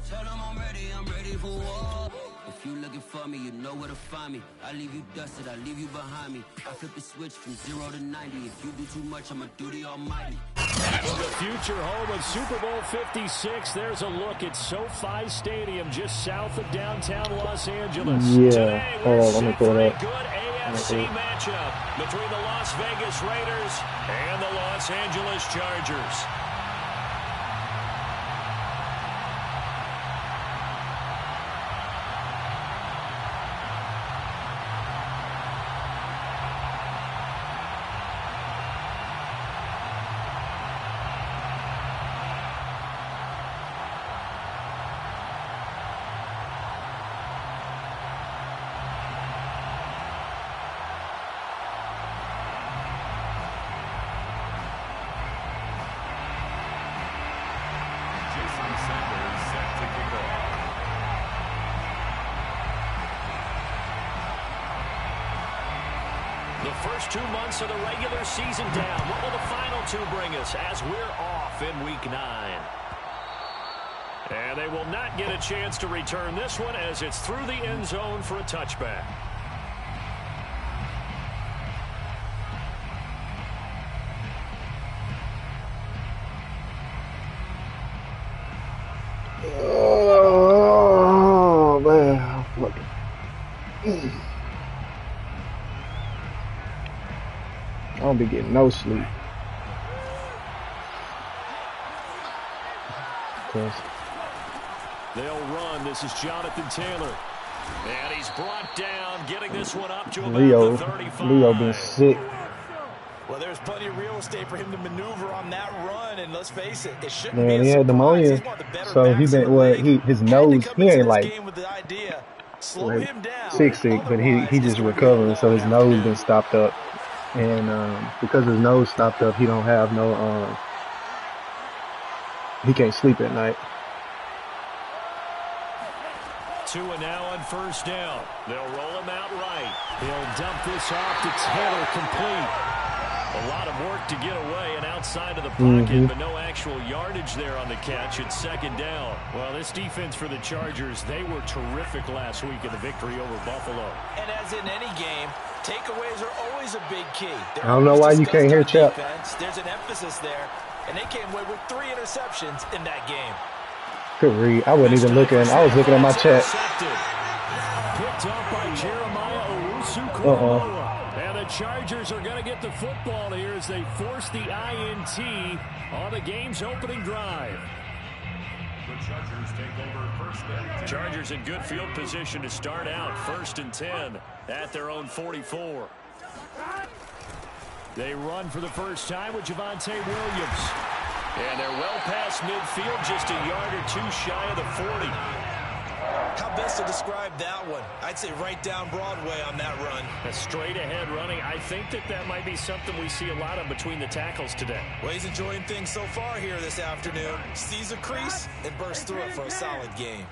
Tell them I'm ready for war. If you looking for me, you know where to find me. I leave you dusted, I leave you behind me. I flip the switch from 0 to 90. If you do too much, I'ma do the almighty. From the future home of Super Bowl 56, there's a look at SoFi Stadium just south of downtown Los Angeles. Yeah. Today, we're Let me set pull for it a up. good AFC matchup between the Las Vegas Raiders and the Los Angeles Chargers. The first 2 months of the regular season down. What will the final 2 bring us as we're off in Week 9? And they will not get a chance to return this one as it's through the end zone for a touchback. Oh, man. I don't be getting no sleep. They'll run. This is Jonathan Taylor. And he's brought down, getting this one up to about the 35. Leo been sick. Well, there's plenty of real estate for him to maneuver on that run, and let's face it, it shouldn't Man, be a he had pneumonia, so he been his nose. He ain't like sick, but he just recovering, so his nose been stopped up, and because his nose stopped up, he don't have no he can't sleep at night. Tua now on first down. They'll roll him out right. He'll dump this off to Taylor, complete. A lot of work to get away and outside of the pocket, but no actual yardage there on the catch. It's second down. Well, this defense for the Chargers, they were terrific last week in the victory over Buffalo. And as in any game, takeaways are always a big key. I don't know why you can't hear Chap. There's an emphasis there, and they came away with 3 interceptions in that game. Could read. I wasn't even looking. I was looking at my chat. Picked up by Jeremiah Owusu-Koramoah. And the Chargers are going to get the football here as they force the INT on the game's opening drive. The Chargers take over first down. Chargers in good field position to start out. 1st and 10 at their own 44. They run for the first time with Javonte Williams. And they're well past midfield, just a yard or 2 shy of the 40. How best to describe that one? I'd say right down Broadway on that run. A straight ahead running. I think that might be something we see a lot of between the tackles today. Well, he's enjoying things so far here this afternoon. Sees a crease and bursts through it for a solid game.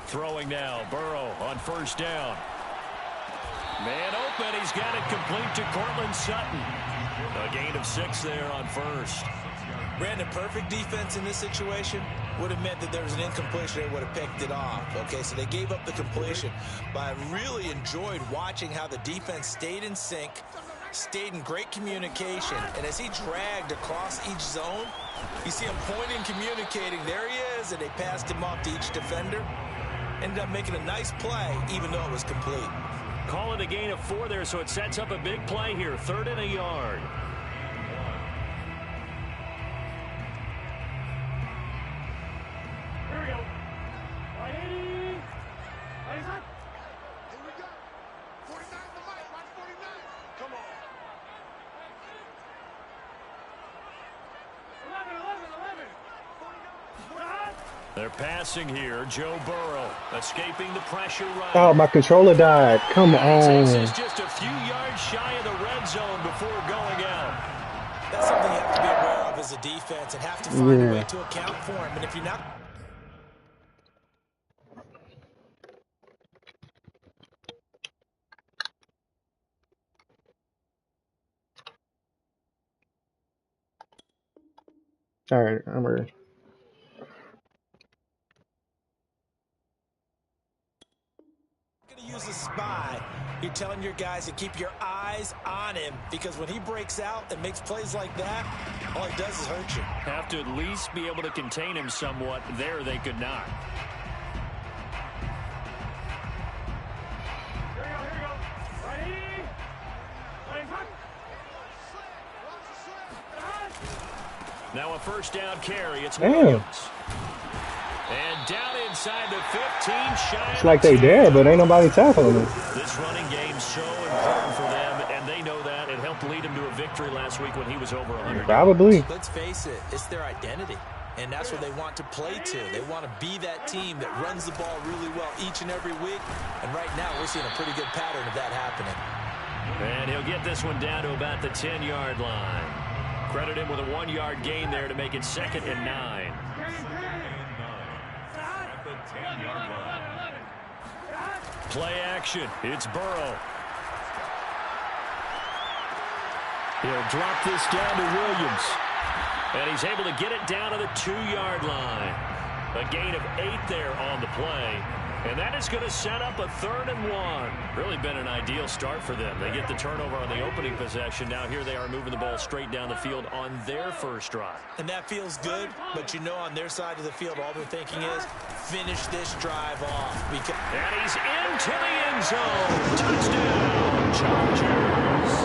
Throwing now, Burrow on first down. Man open, he's got it complete to Cortland Sutton. A gain of 6 there on first. Brandon, perfect defense in this situation would have meant that there was an incompletion. They would have picked it off. Okay, so they gave up the completion. But I really enjoyed watching how the defense stayed in sync, stayed in great communication. And as he dragged across each zone, you see him pointing, communicating. There he is, and they passed him off to each defender. Ended up making a nice play, even though it was complete. Call it a gain of 4 there, so it sets up a big play here. 3rd and a yard. Here we go. Here we go. 49 the mic. Watch 49. Come on. 11. They're passing here. Joe Burrow escaping the pressure run. Oh, my controller died. Come on. This is just a few yards shy of the red zone before going out. That's something you have to be aware of as a defense and have to find a way to account for him. And if you're not... All right, I'm ready. Going to use a spy. You're telling your guys to keep your eyes on him because when he breaks out and makes plays like that, all he does is hurt you. Have to at least be able to contain him somewhat. There they could not. Now a first down carry. It's Williams. And down inside the 15. It's like they there, but ain't nobody tackling them. This running game's so important for them, and they know that. It helped lead him to a victory last week when he was over 100. Probably. Let's face it, it's their identity. And that's what they want to play to. They want to be that team that runs the ball really well each and every week. And right now, we're seeing a pretty good pattern of that happening. And he'll get this one down to about the 10-yard line. Credit him with a 1-yard gain there to make it 2nd and 9. Play action. It's Burrow. He'll drop this down to Williams. And he's able to get it down to the 2-yard line. A gain of 8 there on the play. And that is going to set up a 3rd and 1. Really been an ideal start for them. They get the turnover on the opening possession. Now here they are moving the ball straight down the field on their first drive. And that feels good, but you know on their side of the field, all they're thinking is finish this drive off. And he's into the end zone. Touchdown, Chargers.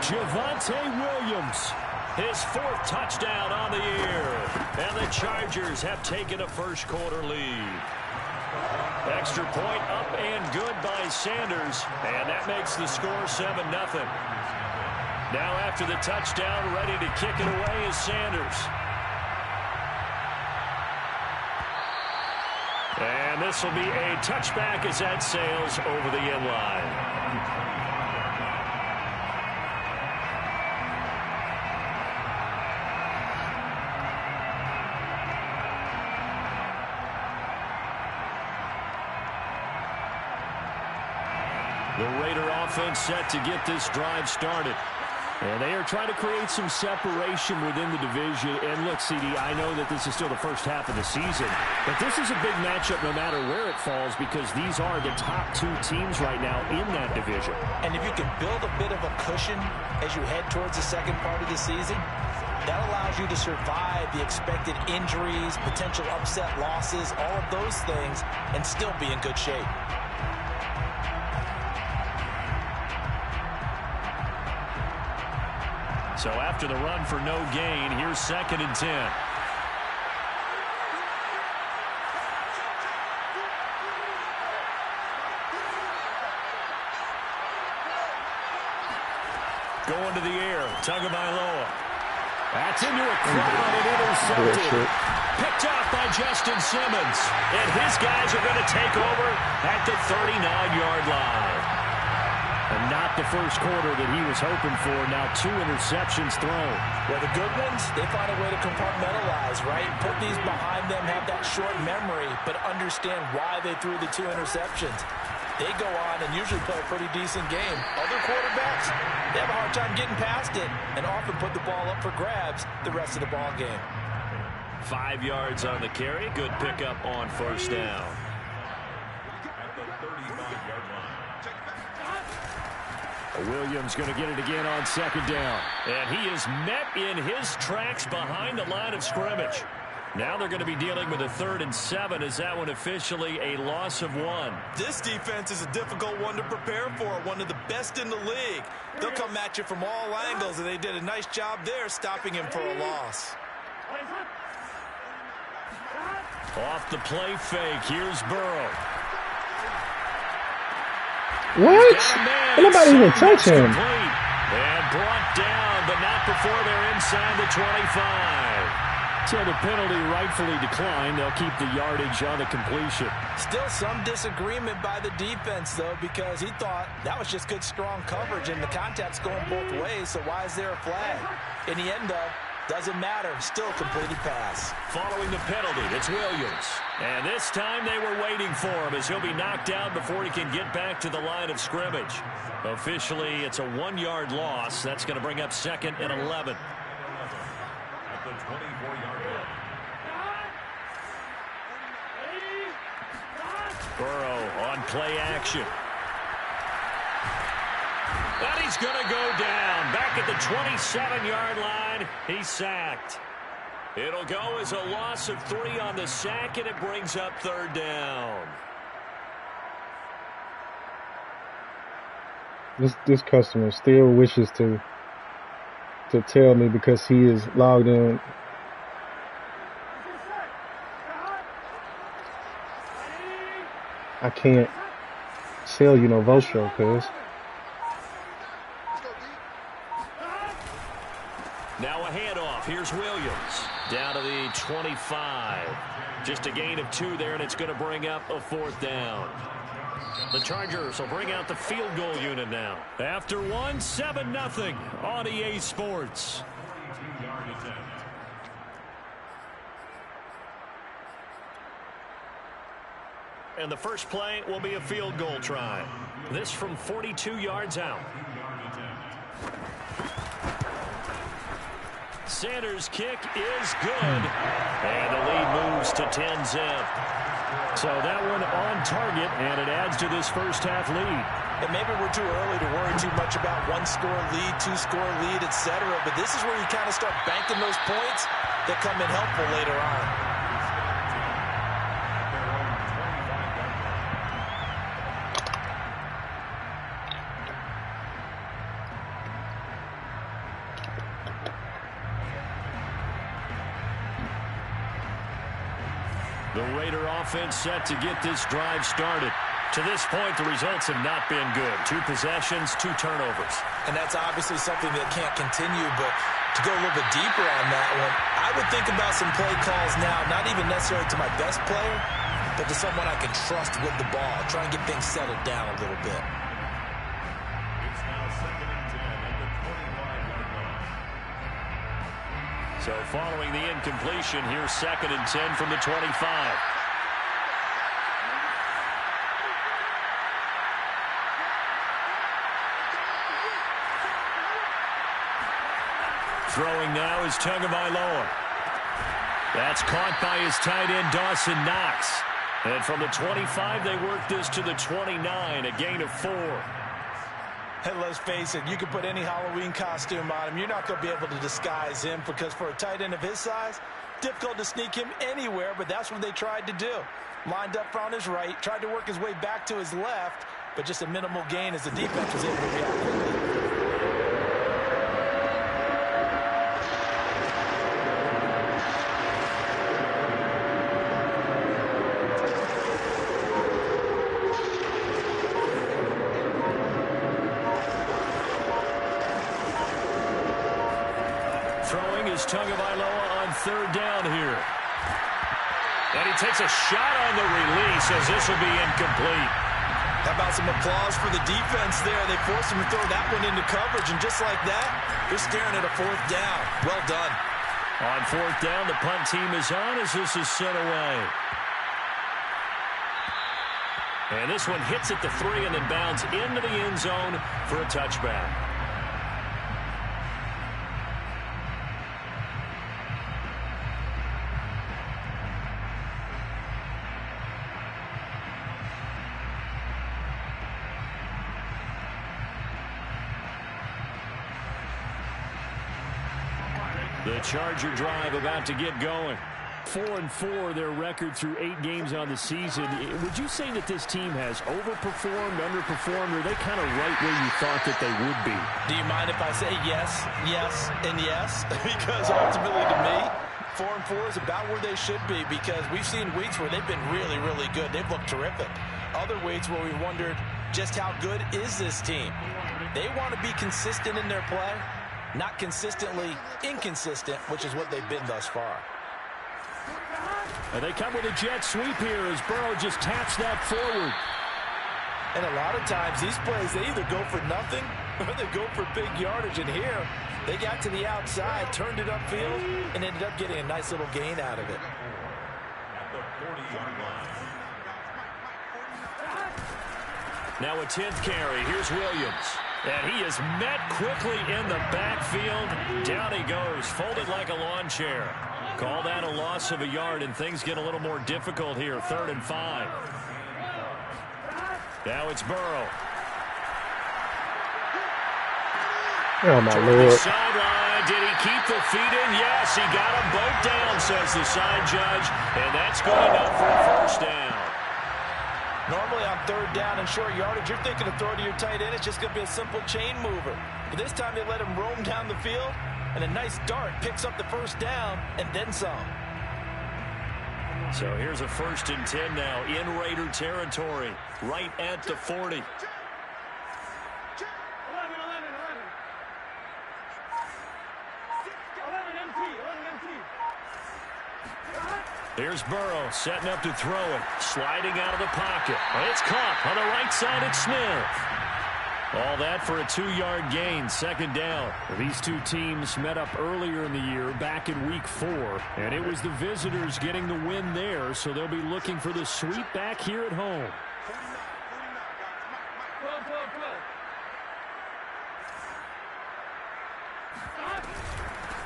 Javonte Williams. His 4th touchdown on the year. And the Chargers have taken a first-quarter lead. Extra point up and good by Sanders. And that makes the score 7-0. Now after the touchdown, ready to kick it away is Sanders. And this will be a touchback as that sails over the end line. The Raider offense set to get this drive started. And they are trying to create some separation within the division. And look, CD, I know that this is still the first half of the season, but this is a big matchup no matter where it falls because these are the top 2 teams right now in that division. And if you can build a bit of a cushion as you head towards the second part of the season, that allows you to survive the expected injuries, potential upset losses, all of those things, and still be in good shape. So after the run for no gain, here's 2nd and 10. Going to the air, Tagovailoa. That's into a crowd and intercepted. Picked off by Justin Simmons. And his guys are going to take over at the 39-yard line. And not the first quarter that he was hoping for. Now 2 interceptions thrown. Well, the good ones, they find a way to compartmentalize, right? Put these behind them, have that short memory, but understand why they threw the 2 interceptions. They go on and usually play a pretty decent game. Other quarterbacks, they have a hard time getting past it and often put the ball up for grabs the rest of the ball game. 5 yards on the carry. Good pickup on first down. Williams going to get it again on 2nd down. And he is met in his tracks behind the line of scrimmage. Now they're going to be dealing with a 3rd and 7. Is that one officially a loss of 1? This defense is a difficult one to prepare for. One of the best in the league. They'll come at you from all angles, and they did a nice job there stopping him for a loss. Off the play fake. Here's Burrow. What? Nobody even touch him. And brought down, but not before they're inside the 25. So the penalty rightfully declined. They'll keep the yardage on the completion. Still some disagreement by the defense, though, because he thought that was just good, strong coverage, and the contact's going both ways, so why is there a flag? In the end, though, doesn't matter. Still completed pass. Following the penalty, it's Williams. And this time they were waiting for him as he'll be knocked down before he can get back to the line of scrimmage. Officially, it's a 1-yard loss. That's going to bring up 2nd and 11. Burrow on play action. And he's going to go down. Back at the 27-yard line. He's sacked. It'll go as a loss of 3 on the sack, and it brings up 3rd down. This customer still wishes to tell me because he is logged in. I can't sell you no Vostro, cuz. Now a handoff. Here's Williams. Down to the 25. Just a gain of 2 there, and it's going to bring up a 4th down. The Chargers will bring out the field goal unit now. After 1, 7-0 on EA Sports. And the first play will be a field goal try. This from 42 yards out. Sanders' kick is good. And the lead moves to 10-zip. So that one on target, and it adds to this first half lead. And maybe we're too early to worry too much about 1-score lead, 2-score lead, etc. But this is where you kind of start banking those points that come in helpful later on. The Raider offense set to get this drive started. To this point, the results have not been good. 2 possessions, 2 turnovers. And that's obviously something that can't continue, but to go a little bit deeper on that one, I would think about some play calls now, not even necessarily to my best player, but to someone I can trust with the ball. Try and get things settled down a little bit. It's now 2nd and 10 at the 25-yard line. So following the incompletion, here's 2nd and 10 from the 25. Throwing now is Tagovailoa. That's caught by his tight end, Dawson Knox. And from the 25, they work this to the 29, a gain of 4. And let's face it, you can put any Halloween costume on him. You're not going to be able to disguise him because for a tight end of his size, difficult to sneak him anywhere, but that's what they tried to do. Lined up on his right, tried to work his way back to his left, but just a minimal gain as the defense was able to react quickly. Tagovailoa on 3rd down here. And he takes a shot on the release as this will be incomplete. How about some applause for the defense there? They forced him to throw that one into coverage, and just like that, they're staring at a 4th down. Well done. On 4th down, the punt team is on as this is sent away. And this one hits at the 3 and then bounds into the end zone for a touchback. The Charger drive about to get going. 4-4 their record through 8 games on the season. Would you say that this team has overperformed, underperformed, or are they kind of right where you thought that they would be? Do you mind if I say yes, yes, and yes? Because ultimately to me, 4-4 is about where they should be because we've seen weeks where they've been really, really good. They've looked terrific. Other weeks where we wondered just how good is this team. They want to be consistent in their play. Not consistently inconsistent, which is what they've been thus far. And they come with a jet sweep here as Burrow just taps that forward. And a lot of times these plays, they either go for nothing or they go for big yardage. And here, they got to the outside, turned it upfield, and ended up getting a nice little gain out of it. At the 40-yard line. Now a 10th carry. Here's Williams. And he is met quickly in the backfield. Down he goes, folded like a lawn chair. Call that a loss of a yard, and things get a little more difficult here. 3rd and 5. Now it's Burrow. Oh, my Lord. Sideline. Did he keep the feet in? Yes, he got them both down, says the side judge. And that's good enough for a first down. Normally on 3rd down and short yardage, you're thinking of throwing to your tight end. It's just going to be a simple chain mover. But this time they let him roam down the field, and a nice dart picks up the first down and then some. So here's a 1st and 10 now in Raider territory, right at the 40. Here's Burrow setting up to throw it. Sliding out of the pocket. It's caught on the right side. It's Smith. All that for a 2-yard gain. 2nd down. These two teams met up earlier in the year, back in week 4. And it was the visitors getting the win there, so they'll be looking for the sweep back here at home.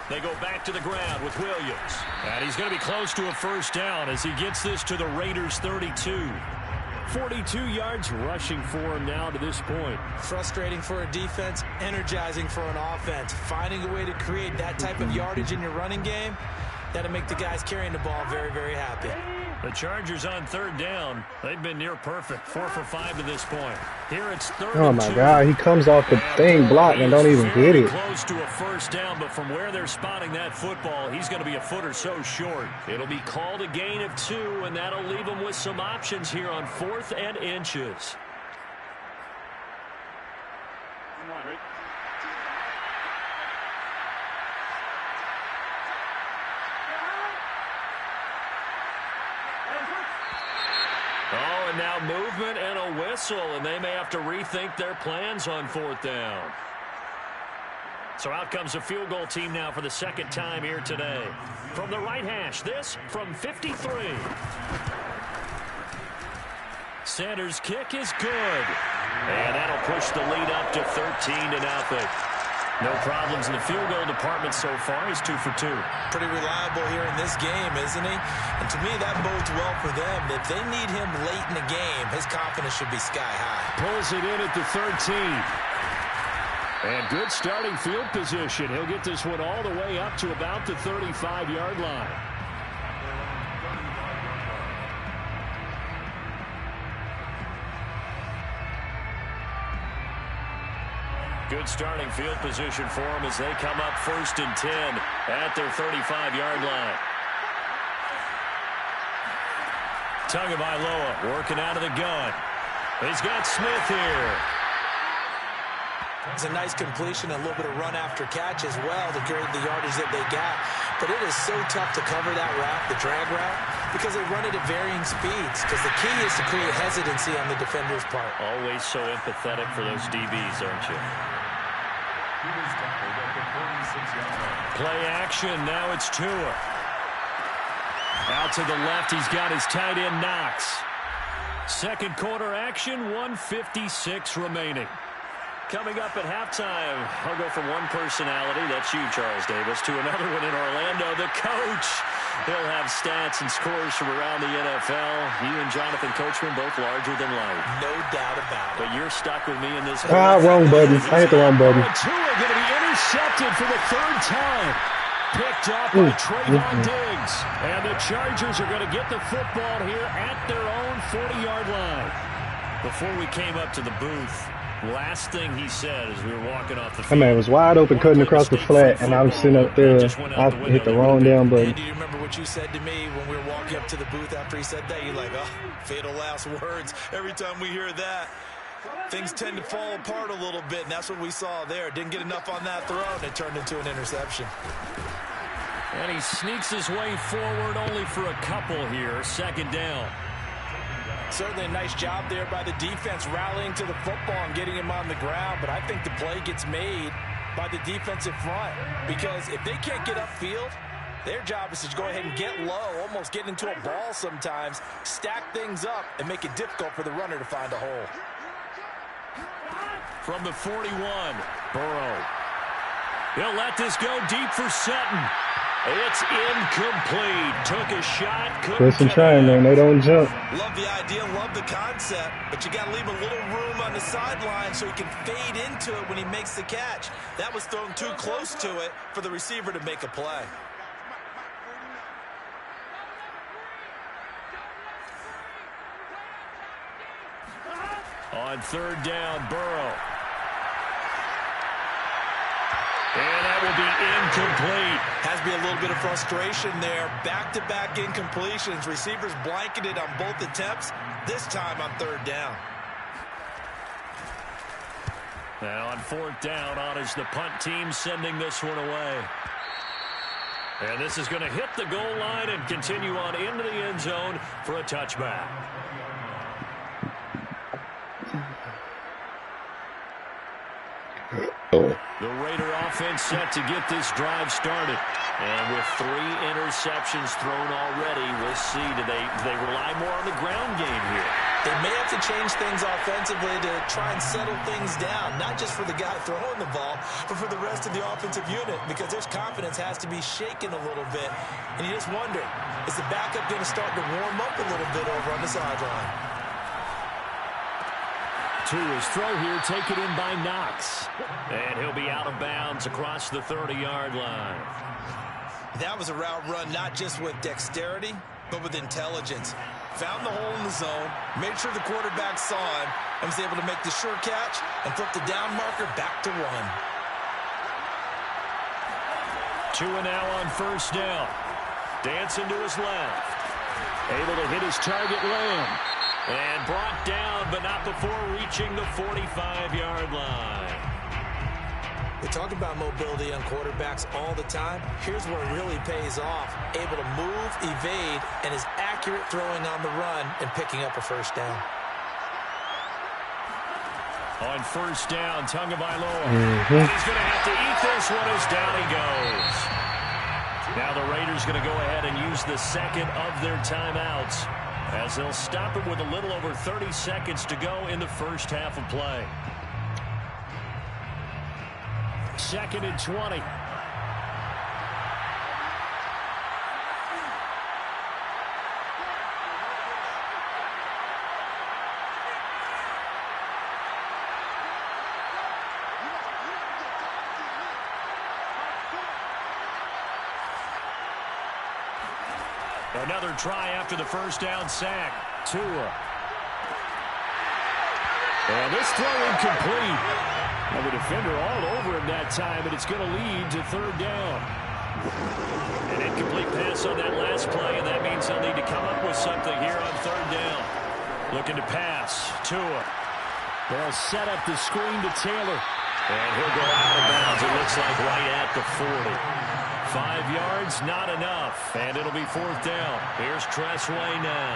They go back to the ground with Williams. And he's going to be close to a first down as he gets this to the Raiders' 32. 42 yards rushing for him now to this point. Frustrating for a defense, energizing for an offense. Finding a way to create that type of yardage in your running game, that'll make the guys carrying the ball very, very happy. The Chargers on 3rd down. They've been near perfect. 4 for 5 to this point. Here it's 3rd Oh, and my 2. God. He comes off the thing blocked and don't even get it. Close to a first down, but from where they're spotting that football, he's going to be a foot or so short. It'll be called a gain of 2, and that'll leave him with some options here on 4th and inches. Oh, and now movement and a whistle, and they may have to rethink their plans on 4th down. So out comes a field goal team now for the 2nd time here today. From the right hash, this from 53. Sanders' kick is good. And that'll push the lead up to 13-0. No problems in the field goal department so far. He's 2 for 2. Pretty reliable here in this game, isn't he? And to me, that bodes well for them. If they need him late in the game, his confidence should be sky high. Pulls it in at the 13. And good starting field position. He'll get this one all the way up to about the 35-yard line. Good starting field position for them as they come up 1st and 10 at their 35-yard line. Tagovailoa working out of the gun. He's got Smith here. It's a nice completion, a little bit of run after catch as well to create the yardage that they got. But it is so tough to cover that route, the drag route, because they run it at varying speeds. Because the key is to create hesitancy on the defender's part. Always so empathetic for those DBs, aren't you? Play action. Now it's Tua. Out to the left, he's got his tight end Knox. 2nd quarter action, 1:56 remaining. Coming up at halftime, I'll go from one personality, that's you, Charles Davis, to another one in Orlando, the coach. He'll have stats and scores from around the NFL. You and Jonathan Coachman both larger than life. No doubt about it. But you're stuck with me in this. Wrong button. I hit the wrong button. Tua going to be intercepted for the 3rd time. Picked up by Trayvon Diggs. And the Chargers are going to get the football here at their own 40-yard line. Before we came up to the booth, last thing he said as we were walking off the field. That man was wide open cutting across the flat, and I was sitting up there. I hit the wrong damn button. Do you remember what you said to me when we were walking up to the booth after he said that? You're like, oh, fatal last words. Every time we hear that, things tend to fall apart a little bit, and that's what we saw there. Didn't get enough on that throw, and it turned into an interception. And he sneaks his way forward only for a couple here. 2nd down. Certainly a nice job there by the defense rallying to the football and getting him on the ground, but I think the play gets made by the defensive front because if they can't get upfield, their job is to go ahead and get low, almost get into a ball sometimes, stack things up, and make it difficult for the runner to find a hole. from the 41. Burrow. He'll let this go deep for Sutton. It's incomplete. Took a shot. Listen, trying, man. They don't jump. Love the idea, love the concept, but you got to leave a little room on the sideline so he can fade into it when he makes the catch. That was thrown too close to it for the receiver to make a play. On third down, Burrow. And that will be incomplete. Has to be a little bit of frustration there. Back-to-back incompletions. Receivers blanketed on both attempts, this time on third down. Now on fourth down, on is the punt team sending this one away. And this is going to hit the goal line and continue on into the end zone for a touchback. The Raider offense set to get this drive started. And with 3 interceptions thrown already, we'll see. Do they rely more on the ground game here? They may have to change things offensively to try and settle things down, not just for the guy throwing the ball, but for the rest of the offensive unit, because their confidence has to be shaken a little bit. And you just wonder, is the backup going to start to warm up a little bit over on the sideline? Tua's throw here taken in by Knox. And he'll be out of bounds across the 30-yard line. That was a route run not just with dexterity, but with intelligence. Found the hole in the zone, made sure the quarterback saw him, and was able to make the sure catch and flip the down marker back to 1. Tua now on first down. Dancing to his left. Able to hit his target Lamb. And brought down, but not before reaching the 45-yard line. We talk about mobility on quarterbacks all the time. Here's where it really pays off. Able to move, evade, and is accurate throwing on the run and picking up a first down. On first down, Tagovailoa. He's going to have to eat this one as down he goes. Now the Raiders going to go ahead and use the second of their timeouts, as they'll stop it with a little over 30 seconds to go in the first half of play. 2nd and 20. Another try after the first down sack. Tua. And this throw incomplete. And the defender all over him that time, and it's going to lead to third down. An incomplete pass on that last play, and that means they'll need to come up with something here on third down. Looking to pass. Tua. They'll set up the screen to Taylor. And he'll go out of bounds, it looks like, right at the 40. 5 yards, not enough. And it'll be fourth down. Here's Tressway now,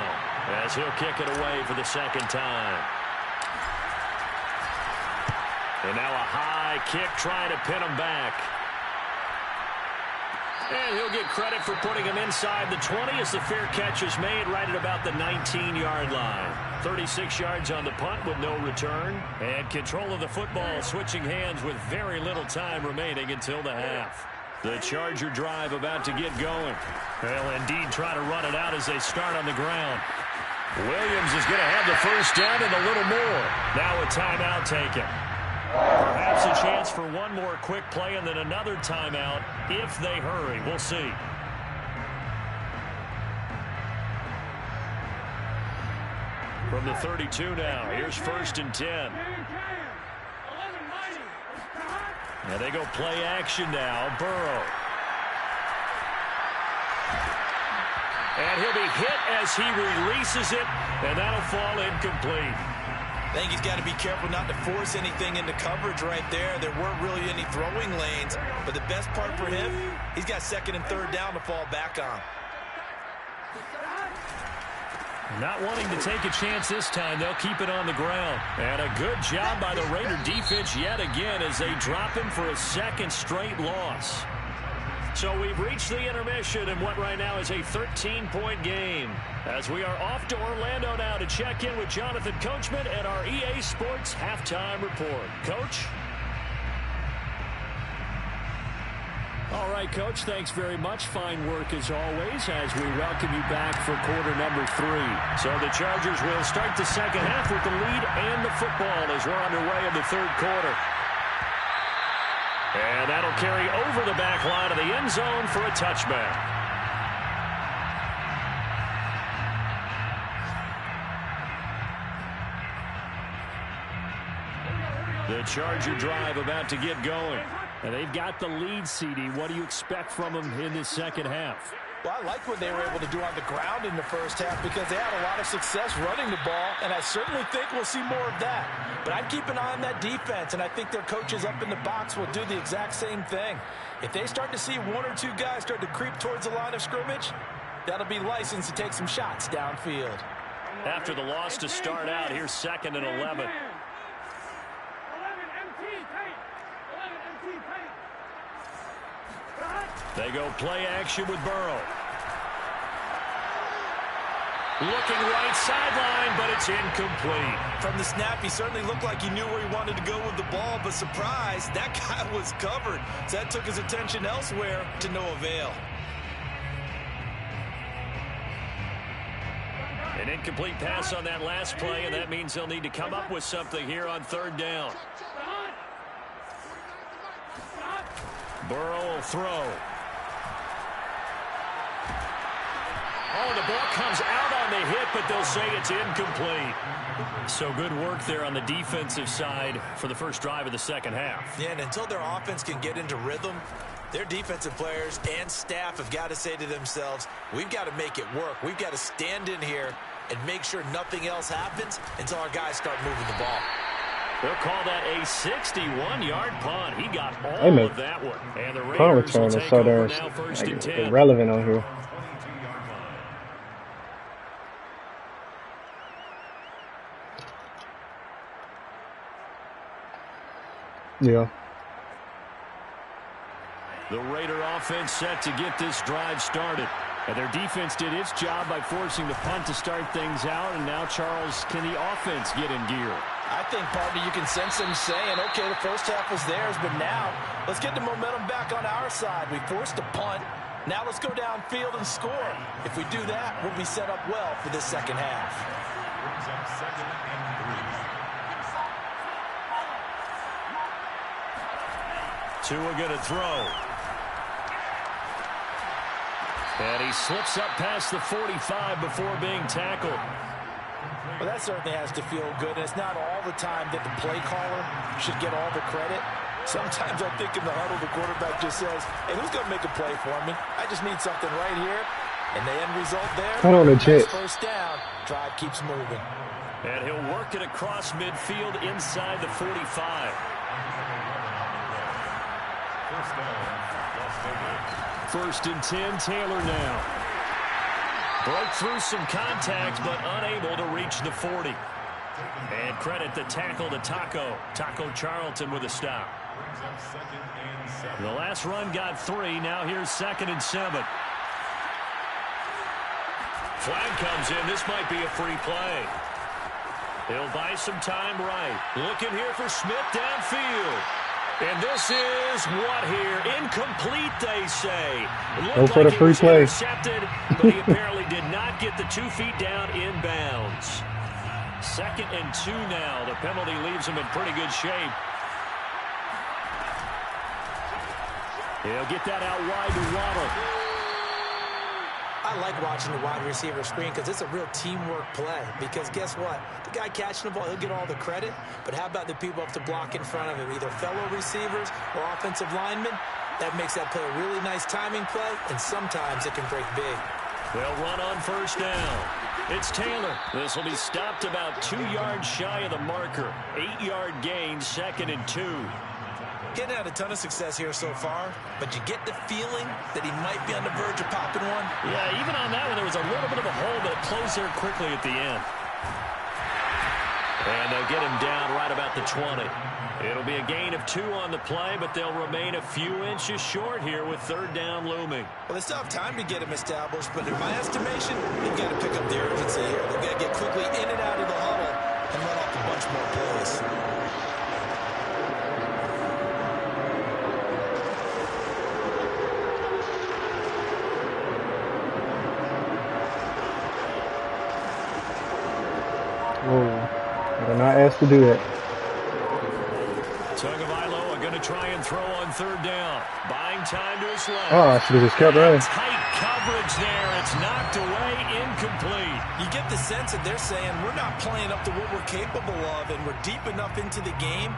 as he'll kick it away for the second time. And now a high kick trying to pin him back. And he'll get credit for putting him inside the 20 as the fair catch is made right at about the 19-yard line. 36 yards on the punt with no return. And control of the football switching hands with very little time remaining until the half. The Charger drive about to get going. They'll indeed try to run it out as they start on the ground. Williams is going to have the first down and a little more. Now a timeout taken. Perhaps a chance for one more quick play and then another timeout if they hurry. We'll see. From the 32 now, here's 1st and 10. Now they go play action now. Burrow. And he'll be hit as he releases it, and that'll fall incomplete. I think he's got to be careful not to force anything into coverage right there. There weren't really any throwing lanes, but the best part for him, he's got 2nd and 3rd down to fall back on. Not wanting to take a chance this time, they'll keep it on the ground. And a good job by the Raider defense yet again as they drop him for a 2nd straight loss. So we've reached the intermission in what right now is a 13-point game. As we are off to Orlando now to check in with Jonathan Coachman and our EA Sports Halftime Report. Coach? All right, Coach, thanks very much. Fine work as always as we welcome you back for quarter number 3. So the Chargers will start the second half with the lead and the football as we're underway in the third quarter. And that'll carry over the back line of the end zone for a touchback. The Charger drive about to get going. And they've got the lead, CD. What do you expect from them in this second half? Well, I like what they were able to do on the ground in the first half because they had a lot of success running the ball, and I certainly think we'll see more of that. But I'd keep an eye on that defense, and I think their coaches up in the box will do the exact same thing. If they start to see one or two guys start to creep towards the line of scrimmage, that'll be license to take some shots downfield. After the loss to start out, here's 2nd and 11. They go play action with Burrow. Looking right sideline, but it's incomplete. From the snap, he certainly looked like he knew where he wanted to go with the ball, but surprise, that guy was covered. So that took his attention elsewhere to no avail. An incomplete pass on that last play, and that means they'll need to come up with something here on 3rd down. Burrow will throw. Oh, the ball comes out on the hit, but they'll say it's incomplete. So good work there on the defensive side for the first drive of the second half. Yeah, and until their offense can get into rhythm, their defensive players and staff have got to say to themselves, we've got to make it work. We've got to stand in here and make sure nothing else happens until our guys start moving the ball. They'll call that a 61-yard punt. He got all of that one. And the Raiders will take over now, 1st and 10. Irrelevant on here. Yeah. The Raider offense set to get this drive started. And their defense did its job by forcing the punt to start things out. And now, Charles, can the offense get in gear? I think, partner, you can sense them saying, okay, the first half was theirs, but now let's get the momentum back on our side. We forced a punt. Now let's go downfield and score. If we do that, we'll be set up well for this second half. Brings up 2nd and 3. Tua going to throw. And he slips up past the 45 before being tackled. Well, that certainly has to feel good. And it's not all the time that the play caller should get all the credit. Sometimes I think in the huddle, the quarterback just says, hey, who's going to make a play for me? I just need something right here. And the end result there, nice first down, drive keeps moving. And he'll work it across midfield inside the 45. First down, Las Vegas. 1st and 10, Taylor now. Broke through some contact, but unable to reach the 40. And credit the tackle to Taco Charlton with a stop. Brings up 2nd and 7. The last run got 3. Now here's 2nd and 7. Flag comes in. This might be a free play. He'll buy some time right. Looking here for Smith downfield. And this is what here? Incomplete, they say. Go for the free play. Intercepted, but he apparently did not get the 2 feet down inbounds. 2nd and 2 now. The penalty leaves him in pretty good shape. He'll get that out wide to Waddle. I like watching the wide receiver screen because it's a real teamwork play. Because guess what? The guy catching the ball, he'll get all the credit. But how about the people up to block in front of him, either fellow receivers or offensive linemen? That makes that play a really nice timing play, and sometimes it can break big. They'll run on 1st down. It's Taylor. This will be stopped about 2 yards shy of the marker. 8-yard gain, 2nd and 2. Getting out a ton of success here so far, but you get the feeling that he might be on the verge of popping one. Yeah, even on that one, there was a little bit of a hole, but it closed there quickly at the end. And they'll get him down right about the 20. It'll be a gain of 2 on the play, but they'll remain a few inches short here with 3rd down looming. Well, they still have time to get him established, but in my estimation, they've got to pick up the urgency here. They've got to get quickly in and out of the huddle and run off a bunch more plays. Whoa. They're not asked to do that. Tagovailoa are going to try and throw on 3rd down. Buying time to his left. Oh, I should have just kept running. Tight coverage there. It's knocked away, incomplete. You get the sense that they're saying we're not playing up to what we're capable of, and we're deep enough into the game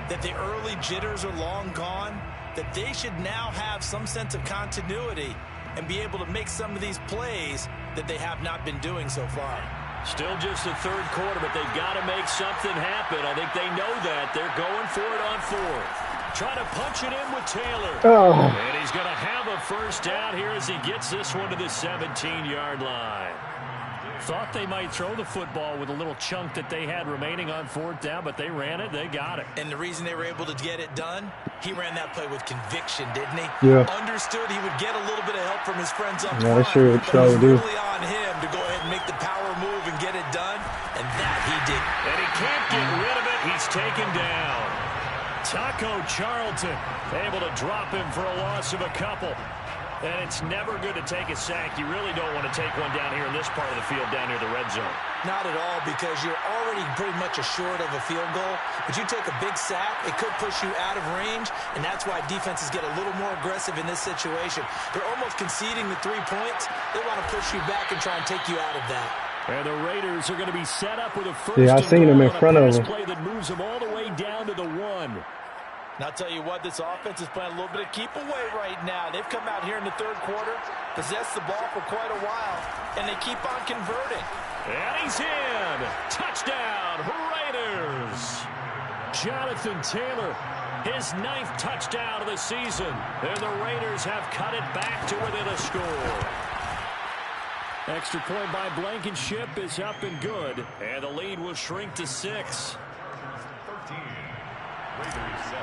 that the early jitters are long gone, that they should now have some sense of continuity and be able to make some of these plays that they have not been doing so far. Still just the 3rd quarter, but they've got to make something happen. I think they know that. They're going for it on 4th. Trying to punch it in with Taylor. Oh. And he's going to have a 1st down here as he gets this one to the 17-yard line. Thought they might throw the football with a little chunk that they had remaining on 4th down, but they ran it. They got it. And the reason they were able to get it done, he ran that play with conviction, didn't he? Yeah. Understood he would get a little bit of help from his friends up Yeah, front, they sure but it was do. really on him to go ahead and make the power move and get it done, and that he did. And he can't get rid of it. He's taken down. Taco Charlton able to drop him for a loss of a couple. And it's never good to take a sack. You really don't want to take one down here in this part of the field, down near the red zone. Not at all, because you're already pretty much assured of a field goal. But you take a big sack, it could push you out of range, and that's why defenses get a little more aggressive in this situation. They're almost conceding the 3 points. They want to push you back and try and take you out of that. And the Raiders are going to be set up with a 1st. Yeah, I seen him in front of him. Play that moves them all the way down to the 1. And I'll tell you what, this offense is playing a little bit of keep away right now. They've come out here in the 3rd quarter, possessed the ball for quite a while, and they keep on converting. And he's in. Touchdown, Raiders. Jonathan Taylor, his 9th touchdown of the season. And the Raiders have cut it back to within a score. Extra point by Blankenship is up and good. And the lead will shrink to 6. 13. Raiders 7.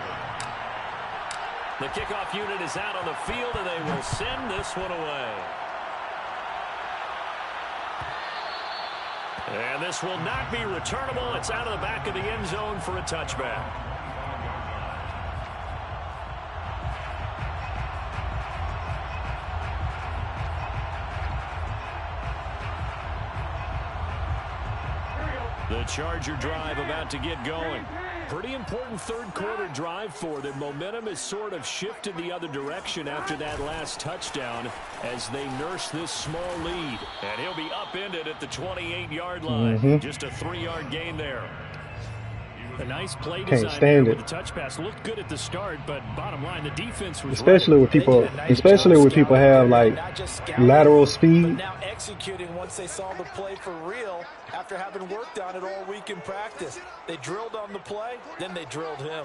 The kickoff unit is out on the field, and they will send this one away. And this will not be returnable. It's out of the back of the end zone for a touchback. The Charger drive about to get going. Pretty important 3rd quarter drive for them. Momentum has sort of shifted the other direction after that last touchdown as they nurse this small lead. And he'll be upended at the 28-yard line. Just a 3-yard gain there. A nice play design there with the touch pass. Looked good at the start, but bottom line, the defense was especially when people have like lateral speed. But now executing once they saw the play for real after having worked on it all week in practice. They drilled on the play, then they drilled him.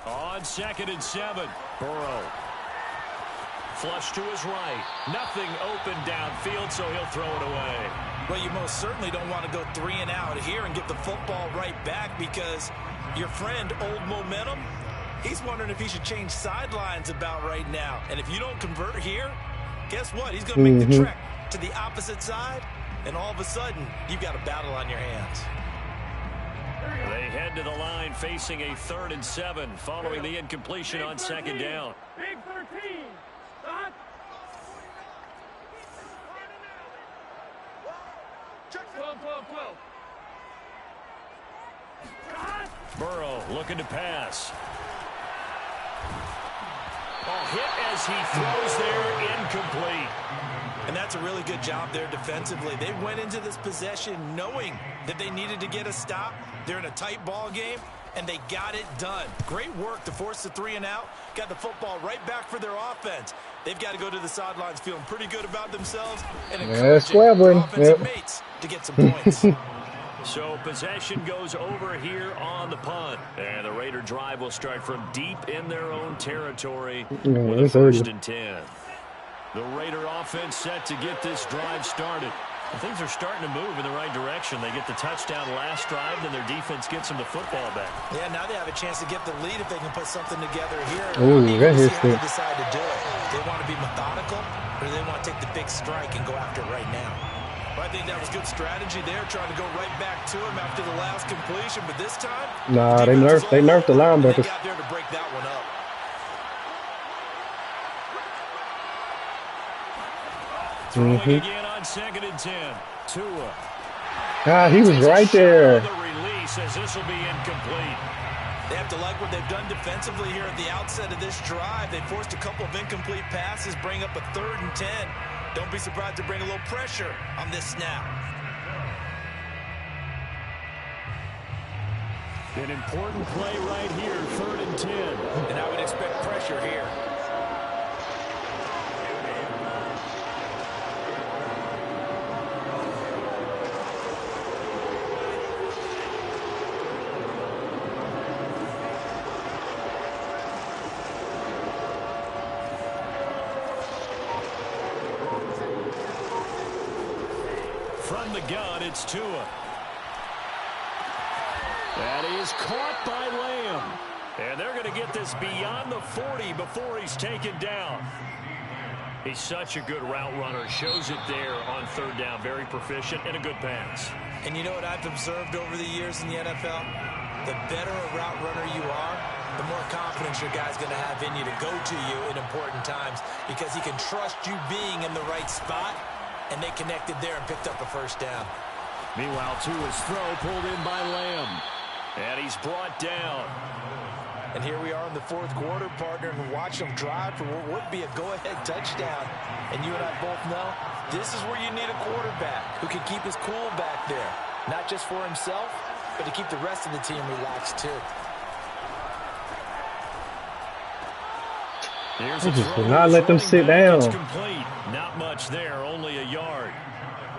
On 2nd and 7, Burrow. Flush to his right. Nothing open downfield, so he'll throw it away. Well, you most certainly don't want to go 3 and out here and get the football right back, because your friend, Old Momentum, he's wondering if he should change sidelines about right now. And if you don't convert here, guess what? He's going to make the trek to the opposite side, and all of a sudden, you've got a battle on your hands. They head to the line facing a 3rd and 7 following the incompletion on 2nd down. Big 13. Stop. Check 12. Burrow looking to pass. Ball hit as he throws there, incomplete. And that's a really good job there defensively. They went into this possession knowing that they needed to get a stop. They're in a tight ball game, and they got it done. Great work to force the 3 and out. Got the football right back for their offense. They've got to go to the sidelines feeling pretty good about themselves and encouraging their offensive mates to get some points. So possession goes over here on the punt. And the Raider drive will start from deep in their own territory with a 1st and 10. The Raider offense set to get this drive started. Things are starting to move in the right direction. They get the touchdown last drive, then their defense gets them the football back. Yeah, now they have a chance to get the lead if they can put something together here. Ooh, that hits how they it. decide to do it. They want to be methodical, or do they want to take the big strike and go after it right now? Well, I think that was good strategy there, trying to go right back to him after the last completion. But this time, Nah, they nerfed the linebackers. They got there to break that one up. Throwing again on 2nd and 10. Tua. Ah, he was right there. The release as this will be incomplete. They have to like what they've done defensively here at the outset of this drive. They forced a couple of incomplete passes, bring up a 3rd and 10. Don't be surprised to bring a little pressure on this snap. An important play right here, 3rd and 10. And I would expect pressure here. From the gun, it's Tua. That is caught by Lamb. And they're going to get this beyond the 40 before he's taken down. He's such a good route runner. Shows it there on 3rd down. Very proficient and a good pass. And you know what I've observed over the years in the NFL? The better a route runner you are, the more confidence your guy's going to have in you to go to you in important times because he can trust you being in the right spot. And they connected there and picked up a 1st down. Meanwhile, Tua's throw pulled in by Lamb. And he's brought down. And here we are in the 4th quarter, partner, and watch them drive for what would be a go-ahead touchdown. And you and I both know this is where you need a quarterback who can keep his cool back there. Not just for himself, but to keep the rest of the team relaxed too. They just will not let them sit down. Not much there, only a yard.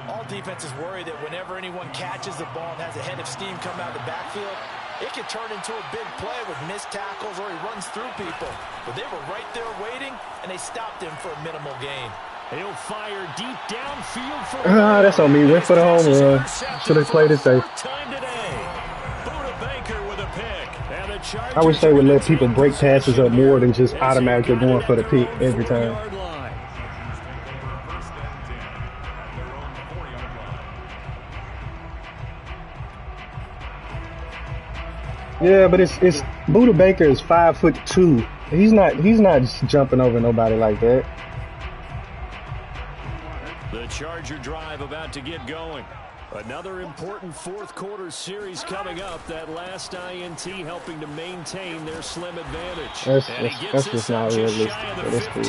All defenses worry that whenever anyone catches the ball and has a head of steam come out of the backfield, it can turn into a big play with missed tackles or he runs through people. But they were right there waiting, and they stopped him for a minimal gain. He'll fire deep downfield for that's on me. Went for the home run. Should have played it safe. Time today. Buda Baker with a pick. And the Chargers I wish they would let people break passes up more than just automatically going for the pick every time. Yeah, but it's Buda Baker is 5'2". He's not just jumping over nobody like that. The Charger drive about to get going. Another important 4th quarter series coming up. That last INT helping to maintain their slim advantage. That's just not realistic, but it's cool.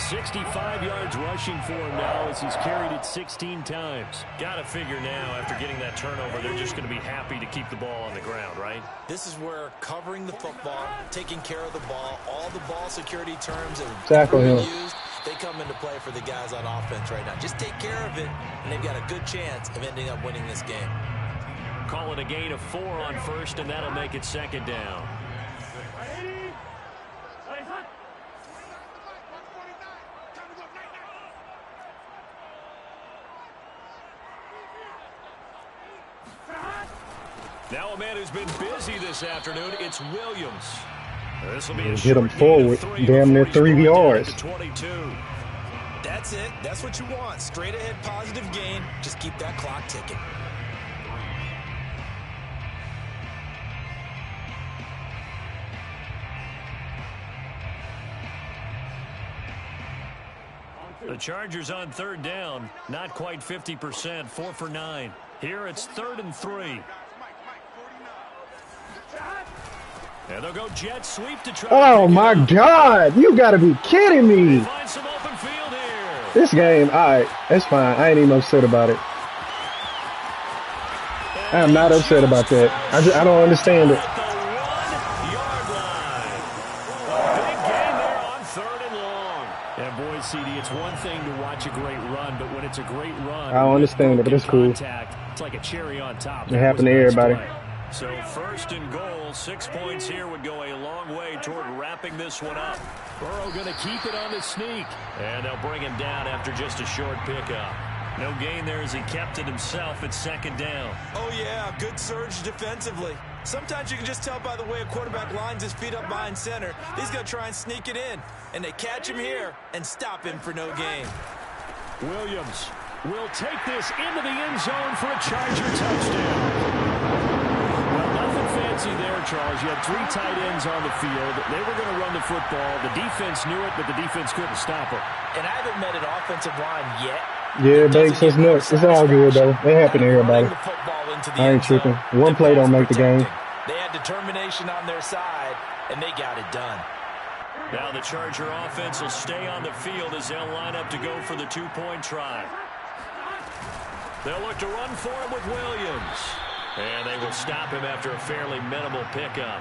65 yards rushing for him now as he's carried it 16 times. Got to figure now after getting that turnover, they're just going to be happy to keep the ball on the ground, right? This is where covering the football, taking care of the ball, all the ball security terms that tackle him. Used, they come into play for the guys on offense right now. Just take care of it, and they've got a good chance of ending up winning this game. Call it a gain of 4 on 1st, and that'll make it 2nd down. Now a man who's been busy this afternoon, it's Williams. This will be a hit him forward, damn near 3 yards. 22. That's it. That's what you want. Straight ahead positive gain. Just keep that clock ticking. The Chargers on 3rd down, not quite 50%, 4 for 9. Here it's 3rd and 3. And they'll go jet sweep to try. Oh my God! You gotta be kidding me! Find some open field here. This game, alright, that's fine. I ain't even upset about it. I am not upset about that. I don't understand it. At the 1-yard line. Big gain there on 3rd and long. And boy, CD, it's one thing to watch a great run, but when it's a great run, I don't understand it, but it's cool. It's like a cherry on top. It happened to everybody. So first and goal, 6 points here would go a long way toward wrapping this one up. Burrow going to keep it on the sneak. And they'll bring him down after just a short pickup. No gain there as he kept it himself at second down. Oh, yeah, good surge defensively. Sometimes you can just tell by the way a quarterback lines his feet up behind center. He's going to try and sneak it in. And they catch him here and stop him for no gain. Williams will take this into the end zone for a Charger touchdown. Well, nothing fancy there, Charles. You had 3 tight ends on the field. They were going to run the football. The defense knew it, but the defense couldn't stop it. And I haven't met an offensive line yet. Yeah, Bakes, it's nuts. It's all good, though. It happened to everybody. I ain't tripping. One play don't make the game. They had determination on their side, and they got it done. Now the Charger offense will stay on the field as they'll line up to go for the 2-point try. They'll look to run for him with Williams. And they will stop him after a fairly minimal pickup.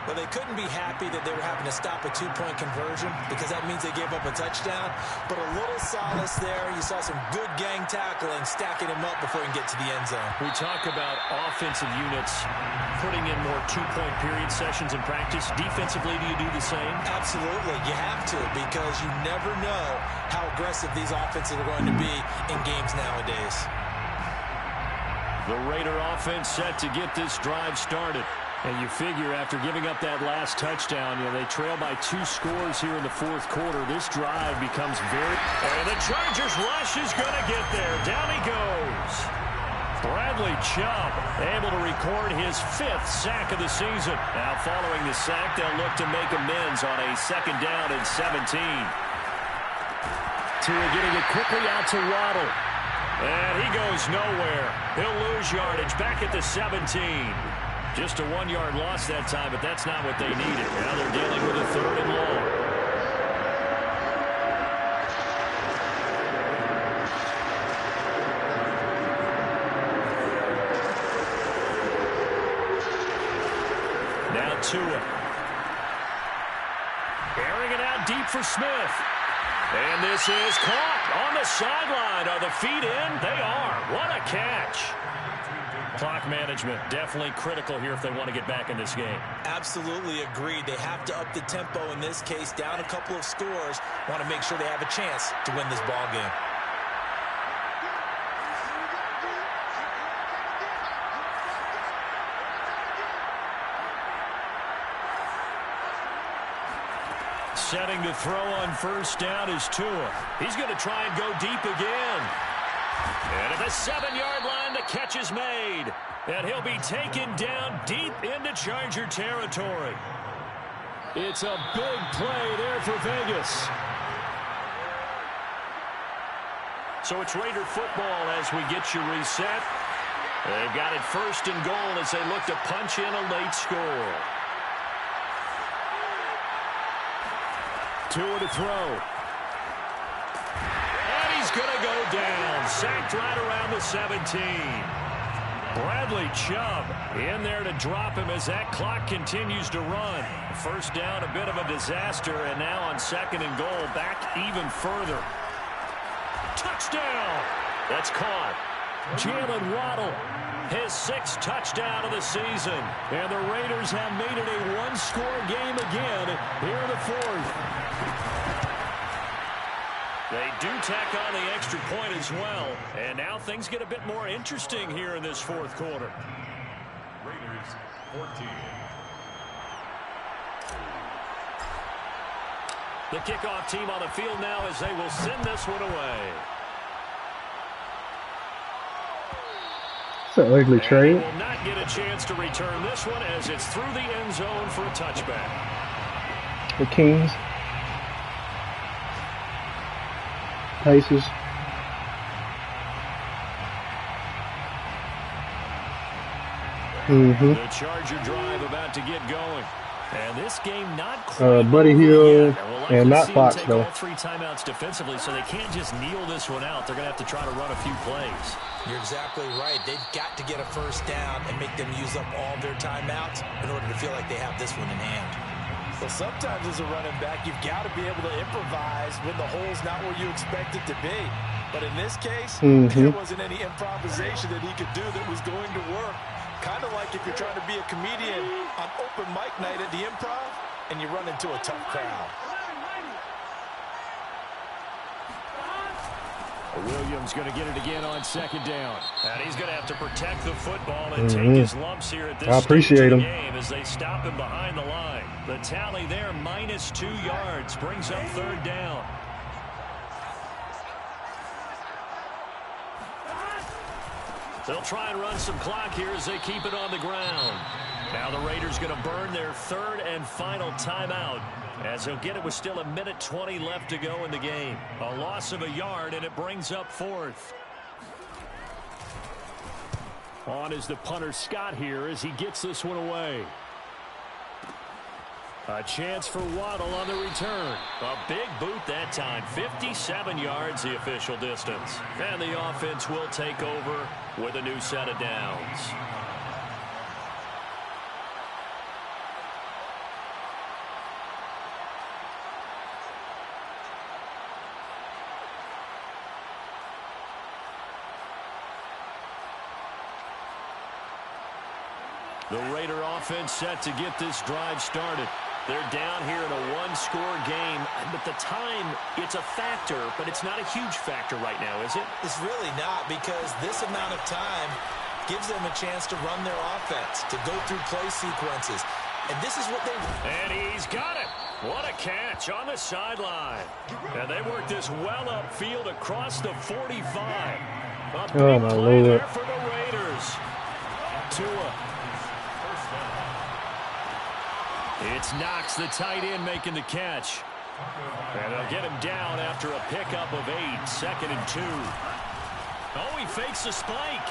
Well, they couldn't be happy that they were having to stop a 2-point conversion because that means they gave up a touchdown. But a little solace there. You saw some good gang tackling, stacking him up before he can get to the end zone. We talk about offensive units putting in more 2-point period sessions in practice. Defensively, do you do the same? Absolutely. You have to because you never know how aggressive these offenses are going to be in games nowadays. The Raider offense set to get this drive started. And you figure after giving up that last touchdown, they trail by 2 scores here in the fourth quarter. This drive becomes very... And the Chargers rush is going to get there. Down he goes. Bradley Chap able to record his 5th sack of the season. Now following the sack, they'll look to make amends on a 2nd down and 17. Tua getting it quickly out to Waddle. And he goes nowhere. He'll lose yardage back at the 17. Just a 1-yard loss that time, but that's not what they needed. Now they're dealing with a 3rd and long. Now Tua. Airing it out deep for Smith. And this is caught on the sideline. Are the feet in? They are. What a catch. Clock management definitely critical here if they want to get back in this game. Absolutely agreed. They have to up the tempo in this case, down a couple of scores. Want to make sure they have a chance to win this ball game. Setting to throw on first down is Tua. He's going to try and go deep again. And at the 7-yard line, the catch is made. And he'll be taken down deep into Charger territory. It's a big play there for Vegas. So it's Raider football as we get you reset. They've got it 1st and goal as they look to punch in a late score. Tua to throw. Going to go down. Sacked right around the 17. Bradley Chubb in there to drop him as that clock continues to run. First down, a bit of a disaster, and now on 2nd and goal, back even further. Touchdown! That's caught. Jalen Waddle, his 6th touchdown of the season. And the Raiders have made it a 1-score game again here in the 4th. They do tack on the extra point as well. And now things get a bit more interesting here in this 4th quarter. Raiders 14. The kickoff team on the field now as they will send this one away. It's an ugly trade. Will not get a chance to return this one as it's through the end zone for a touchback. The Kings. Paces. The Charger drive about to get going. And this game not quite Buddy Hill and not see Fox, take though. All 3 timeouts defensively, so they can't just kneel this one out. They're going to have to try to run a few plays. You're exactly right. They've got to get a first down and make them use up all their timeouts in order to feel like they have this one in hand. Well, sometimes as a running back, you've got to be able to improvise when the hole's not where you expect it to be. But in this case, there wasn't any improvisation that he could do that was going to work. Kind of like if you're trying to be a comedian on open mic night at the Improv and you run into a tough crowd. Williams going to get it again on second down. And he's going to have to protect the football and take his lumps here at this stage of the game as they stop him behind the line. The tally there, -2 yards, brings up third down. They'll try and run some clock here as they keep it on the ground. Now the Raiders going to burn their third and final timeout, as he'll get it with still 1:20 left to go in the game. A loss of a yard, and it brings up fourth. On is the punter Scott here as he gets this one away. A chance for Waddle on the return. A big boot that time. 57 yards the official distance. And the offense will take over with a new set of downs. The Raider offense set to get this drive started. They're down here in a one-score game, but the time, it's a factor, but it's not a huge factor right now, is it? It's really not, because this amount of time gives them a chance to run their offense, to go through play sequences. And this is what they... And he's got it. What a catch on the sideline. And they work this well upfield across the 45. A big play there for the Raiders. Tua. It's Knox, the tight end, making the catch. And they'll get him down after a pickup of 8, 2nd and 2. Oh, he fakes the spike.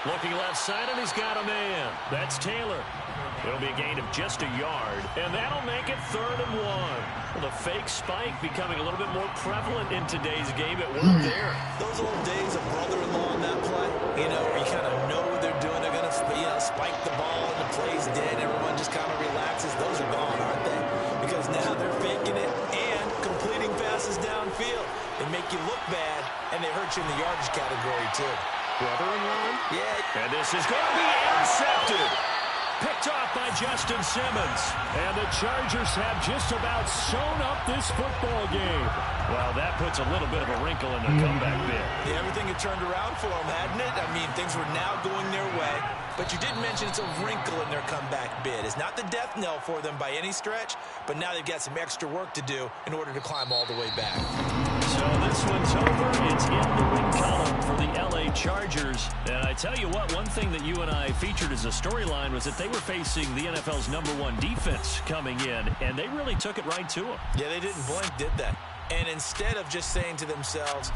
Looking left side, and he's got a man. That's Taylor. It'll be a gain of just a yard, and that'll make it 3rd and 1. Well, the fake spike becoming a little bit more prevalent in today's game. It worked there. Those old days of brother-in-law on that play, where you kind of know what they're doing. They're going to, spike the ball, and the play's dead. Everyone just kind of relaxes. Those are gone, aren't they? Because now they're faking it and completing passes downfield. They make you look bad, and they hurt you in the yardage category, too. Brother-in-law? Yeah. And this is going to be intercepted. Picked off by Justin Simmons. And the Chargers have just about sewn up this football game. Well, that puts a little bit of a wrinkle in their comeback bid. Yeah, everything had turned around for them, hadn't it? I mean, things were now going their way. But you did mention it's a wrinkle in their comeback bid. It's not the death knell for them by any stretch, but now they've got some extra work to do in order to climb all the way back. So this one's over. It's in the win column for the LA Chargers. And I tell you what, one thing that you and I featured as a storyline was that they were facing the NFL's #1 defense coming in, and they really took it right to them. Yeah, they didn't blink, did they? And instead of just saying to themselves,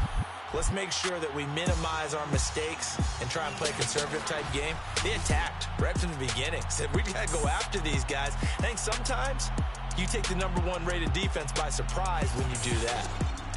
let's make sure that we minimize our mistakes and try and play a conservative-type game, they attacked right from the beginning. Said, we got to go after these guys. I think sometimes you take the #1 rated defense by surprise when you do that.